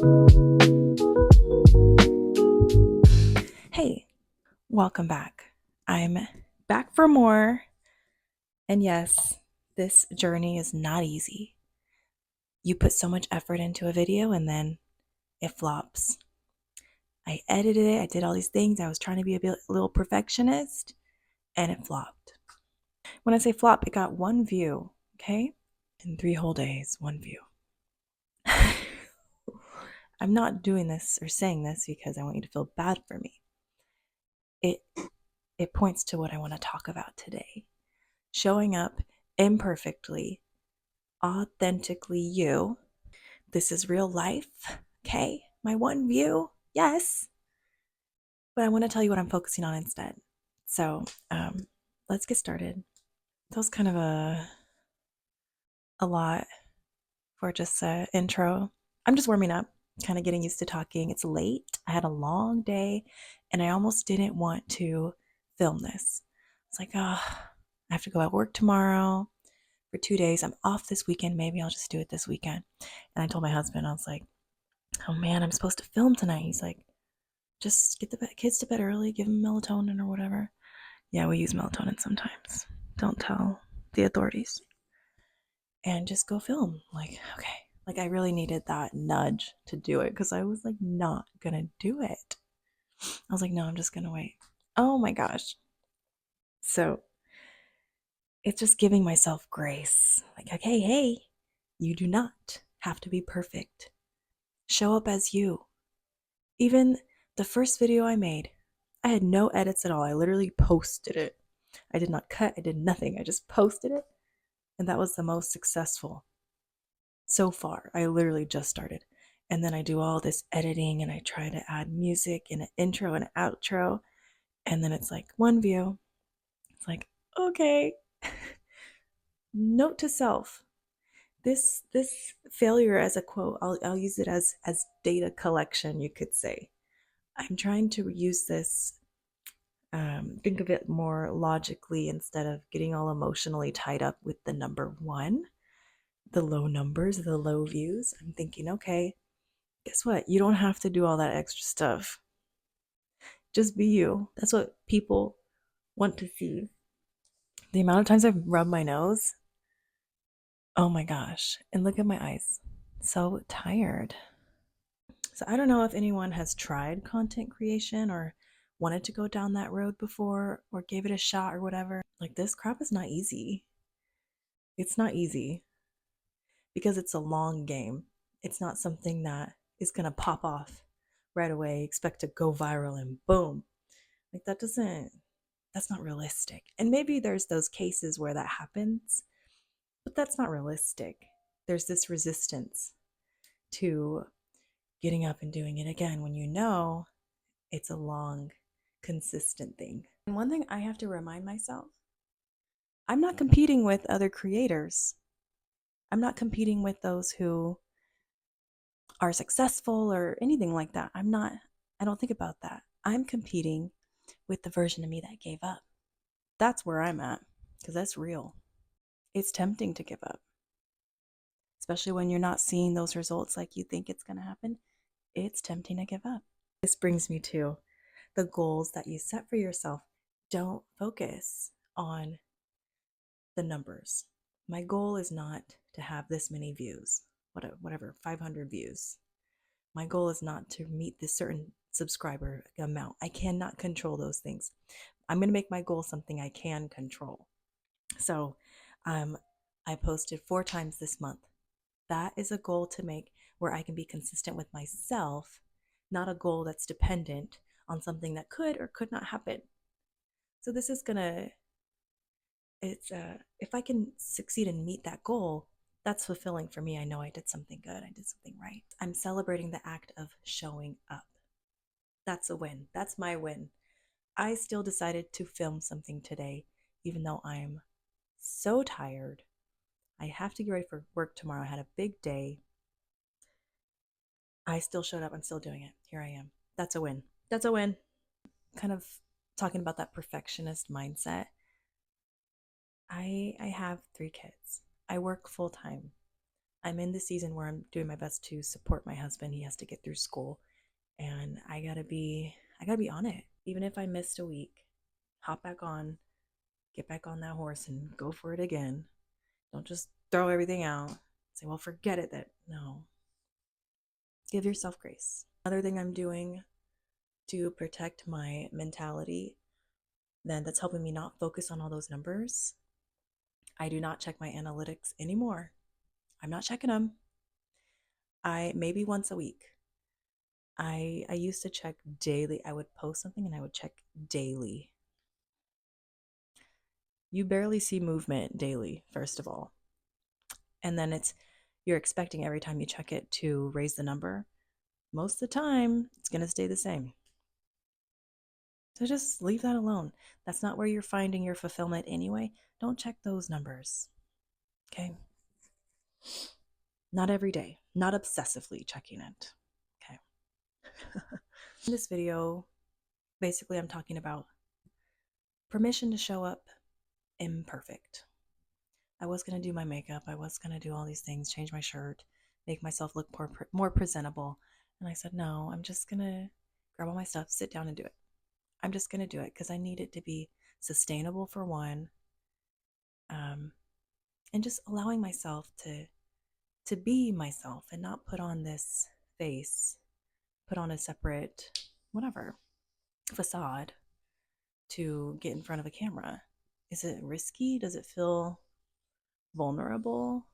Hey, welcome back. I'm back for more. And yes, this journey is not easy. You put so much effort into a video and then it flops. I edited it, I did all these things. I was trying to be a little perfectionist and it flopped. When I say flop, it got one view, okay? In 3 whole days, one view. I'm not doing this or saying this because I want you to feel bad for me. It points to what I want to talk about today. Showing up imperfectly, authentically you. This is real life, okay? My one view, yes. But I want to tell you what I'm focusing on instead. So let's get started. That was kind of a lot for just an intro. I'm just warming up, kind of getting used to talking. It's late. I had a long day and I almost didn't want to film this. It's like, I have to go at work tomorrow for 2 days. I'm off this weekend. Maybe I'll just do it this weekend. And I told my husband, I was like, oh man, I'm supposed to film tonight. He's like, just get the kids to bed early, give them melatonin or whatever. Yeah, we use melatonin sometimes. Don't tell the authorities. And just go film. Like, okay. Like, I really needed that nudge to do it because I was like, not gonna do it. I was like, no, I'm just gonna wait. Oh my gosh. So it's just giving myself grace. Like, okay, hey, you do not have to be perfect. Show up as you. Even the first video I made, I had no edits at all. I literally posted it. I did not cut, I did nothing. I just posted it. And that was the most successful so far. I literally just started. And then I do all this editing and I try to add music and an intro and an outro. And then it's like one view. It's like, okay. Note to self. This failure as a quote, I'll use it as data collection, you could say. I'm trying to use this, think of it more logically instead of getting all emotionally tied up with the number one, the low numbers, the low views. I'm thinking, okay, guess what? You don't have to do all that extra stuff. Just be you. That's what people want to see. The amount of times I've rubbed my nose, oh my gosh. And look at my eyes. So tired. So I don't know if anyone has tried content creation or wanted to go down that road before or gave it a shot or whatever. Like, this crap is not easy. It's not easy because it's a long game. It's not something that is going to pop off right away, expect to go viral and boom. Like, that's not realistic. And maybe there's those cases where that happens, but that's not realistic. There's this resistance to getting up and doing it again when you know it's a long, consistent thing. And one thing I have to remind myself, I'm not competing with other creators. I'm not competing with those who are successful or anything like that. I don't think about that. I'm competing with the version of me that gave up. That's where I'm at because that's real. It's tempting to give up, especially when you're not seeing those results like you think it's going to happen. It's tempting to give up. This brings me to the goals that you set for yourself. Don't focus on the numbers. My goal is not to have this many views, whatever, 500 views. My goal is not to meet this certain subscriber amount. I cannot control those things. I'm going to make my goal something I can control. So I posted 4 times this month. That is a goal to make where I can be consistent with myself, not a goal that's dependent on something that could or could not happen. So this is gonna, if I can succeed and meet that goal, that's fulfilling for me. I know I did something good. I did something right. I'm celebrating the act of showing up. That's a win. That's my win. I still decided to film something today, even though I'm so tired. I have to get ready for work tomorrow. I had a big day. I still showed up. I'm still doing it. Here I am. That's a win. That's a win. Kind of talking about that perfectionist mindset. I have 3 kids. I work full time. I'm in the season where I'm doing my best to support my husband. He has to get through school, and I gotta be on it. Even if I missed a week, hop back on, get back on that horse and go for it again. Don't just throw everything out. Say, well, forget it. That no. Give yourself grace. Another thing I'm doing to protect my mentality, then that's helping me not focus on all those numbers. I do not check my analytics anymore. I'm not checking them. I maybe once a week. I used to check daily. I would post something and I would check daily. You barely see movement daily, first of all. And then you're expecting every time you check it to raise the number. Most of the time, it's going to stay the same. So just leave that alone. That's not where you're finding your fulfillment anyway. Don't check those numbers. Okay? Not every day, not obsessively checking it. Okay. In this video, basically, I'm talking about permission to show up imperfect. I was going to do my makeup, I was going to do all these things, change my shirt, make myself look more presentable. And I said, no, I'm just going to grab all my stuff, sit down and do it. I'm just going to do it because I need it to be sustainable for one. And just allowing myself to be myself and not put on this face, put on a separate whatever facade to get in front of a camera. Is it risky? Does it feel vulnerable?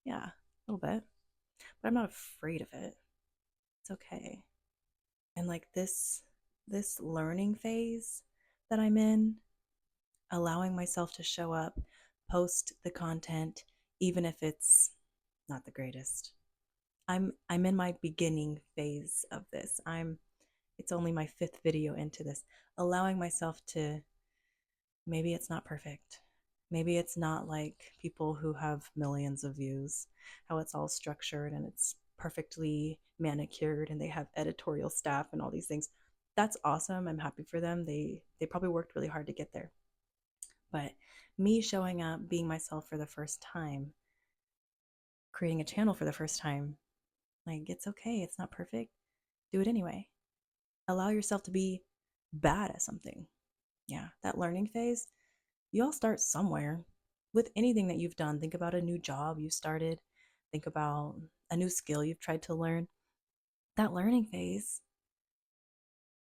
Yeah, a little bit. But I'm not afraid of it. It's okay. And like this learning phase that I'm in, allowing myself to show up, post the content even if it's not the greatest. I'm in my beginning phase of this. It's only my 5th video into this, allowing myself to, maybe it's not perfect. Maybe it's not like people who have millions of views, how it's all structured and it's perfectly manicured and they have editorial staff and all these things. That's awesome. I'm happy for them. They probably worked really hard to get there. But me showing up, being myself for the first time, creating a channel for the first time, like it's okay. It's not perfect. Do it anyway. Allow yourself to be bad at something. Yeah, that learning phase, you all start somewhere with anything that you've done. Think about a new job you started, think about a new skill you've tried to learn. That learning phase,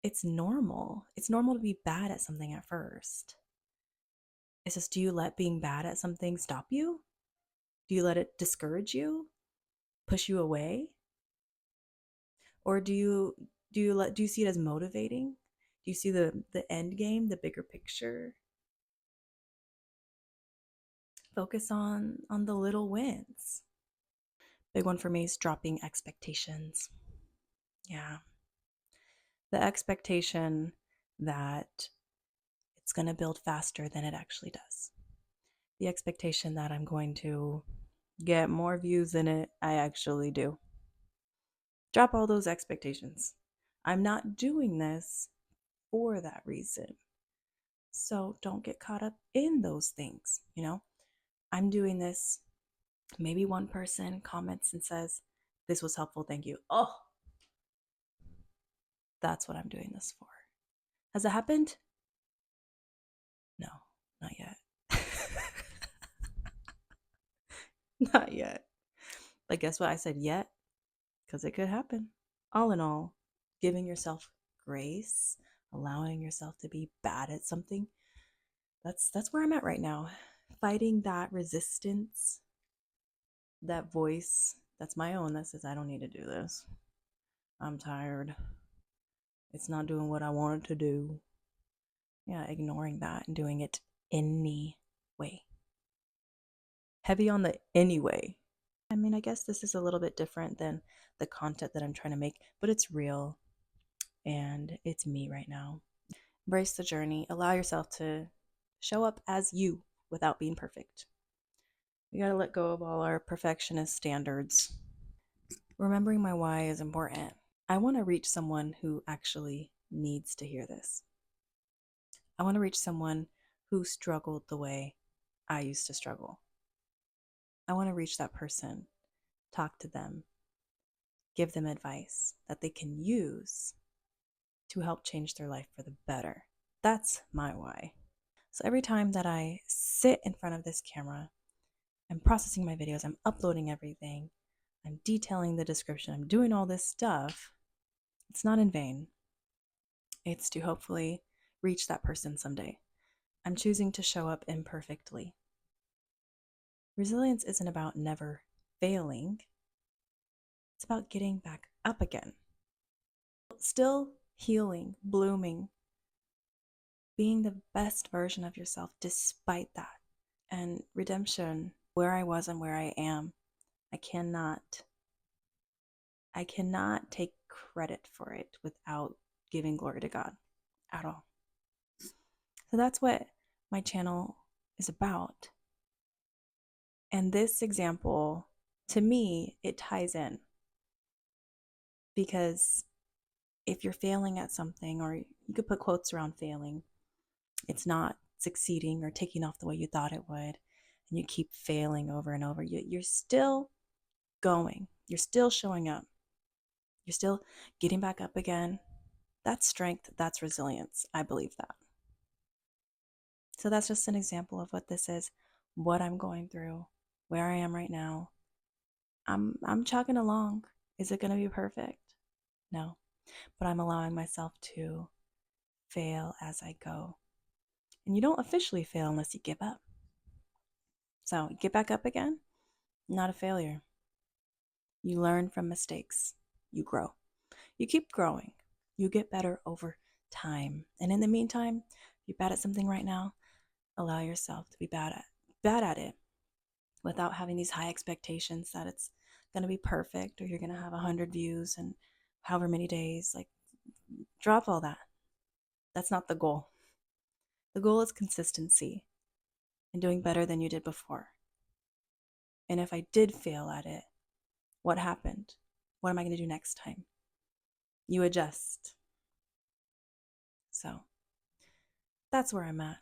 it's normal. It's normal to be bad at something at first. It's just, do you let being bad at something stop you? Do you let it discourage you, push you away? Or do you see it as motivating? Do you see the end game, the bigger picture? Focus on the little wins. Big one for me is dropping expectations. Yeah. The expectation that it's going to build faster than it actually does. The expectation that I'm going to get more views than I actually do. Drop all those expectations. I'm not doing this for that reason. So don't get caught up in those things, I'm doing this. Maybe one person comments and says, "This was helpful, thank you." Oh, that's what I'm doing this for. Has it happened? No, not yet. Not yet. But guess what? I said yet because it could happen. All in all, giving yourself grace, allowing yourself to be bad at something. That's where I'm at right now. Fighting that resistance, that voice that's my own that says I don't need to do this. I'm tired. It's not doing what I wanted to do. Yeah, ignoring that and doing it anyway. Heavy on the anyway. I mean, I guess this is a little bit different than the content that I'm trying to make, but it's real and it's me right now. Embrace the journey. Allow yourself to show up as you without being perfect. We got to let go of all our perfectionist standards. Remembering my why is important. I want to reach someone who actually needs to hear this. I want to reach someone who struggled the way I used to struggle. I want to reach that person talk to them, give them advice that they can use to help change their life for the better. That's my why. So every time that I sit in front of this camera, I'm processing my videos, I'm uploading everything, I'm detailing the description, I'm doing all this stuff, it's not in vain. It's to hopefully reach that person someday. I'm choosing to show up imperfectly. Resilience isn't about never failing, it's about getting back up again. Still healing, blooming, being the best version of yourself despite that. And redemption, where I was and where I am, I cannot take credit for it without giving glory to God at all. So that's what my channel is about. And this example, to me, it ties in. Because if you're failing at something, or you could put quotes around failing, it's not succeeding or taking off the way you thought it would, and you keep failing over and over, you're still going. You're still showing up. You're still getting back up again. That's strength. That's resilience. I believe that. So that's just an example of what this is, what I'm going through, where I am right now. I'm chugging along. Is it going to be perfect? No. But I'm allowing myself to fail as I go. And you don't officially fail unless you give up. So get back up again, not a failure. You learn from mistakes. You grow. You keep growing. You get better over time. And in the meantime, you're bad at something right now, allow yourself to be bad at it without having these high expectations that it's going to be perfect or you're going to have 100 views in however many days. Like, drop all that. That's not the goal. The goal is consistency and doing better than you did before. And if I did fail at it, what happened? What am I going to do next time? You adjust. So that's where I'm at.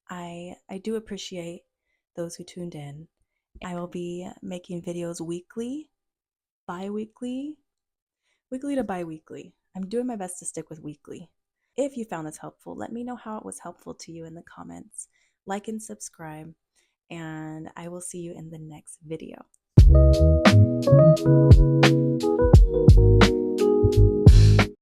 I do appreciate those who tuned in. I will be making videos weekly, bi-weekly, weekly to bi-weekly. I'm doing my best to stick with weekly. If you found this helpful, let me know how it was helpful to you in the comments. Like and subscribe, and I will see you in the next video.